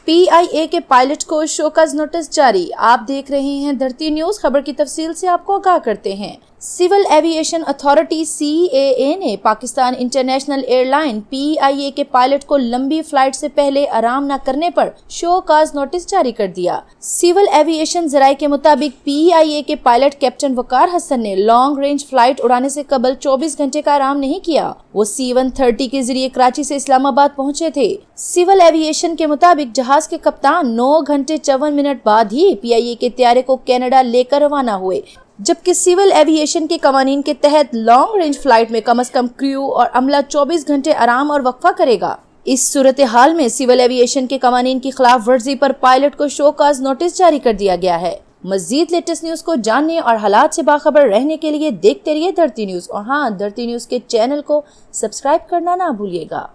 PIA के pilot को show cause notice जारी। आप देख रहे हैं धरती न्यूज। खबर की तफसील से आपको आगाह करते हैं। सिविल एविएशन अथॉरिटी CAA ने पाकिस्तान इंटरनेशनल एयरलाइन PIA के पायलट को लंबी फ्लाइट से पहले आराम न करने पर शोकॉज नोटिस जारी कर दिया। सिविल एविएशन जराये के मुताबिक PIA के पायलट कैप्टन वकार हसन ने लॉन्ग रेंज फ्लाइट उड़ाने से कबल 24 घंटे का आराम नहीं किया। वो C-130 के जरिए कराची से इस्लामाबाद पहुंचे थे। सिविल एविएशन के मुताबिक जहाज के कप्तान 9 घंटे 54 मिनट बाद ही PIA के त्यारे को कनाडा लेकर रवाना हुए, जबकि सिविल एविएशन के कवानीन के तहत लॉन्ग रेंज फ्लाइट में कम से कम क्रू और अमला 24 घंटे आराम और वक्फा करेगा। इस सूरत हाल में सिविल एविएशन के कवानीन की खिलाफ वर्जी पर पायलट को शोकॉज नोटिस जारी कर दिया गया है। मजीद लेटेस्ट न्यूज को जानने और हालात से बाखबर रहने के लिए देखते रहिए धरती न्यूज, और हाँ, धरती न्यूज के चैनल को सब्सक्राइब करना ना भूलिएगा।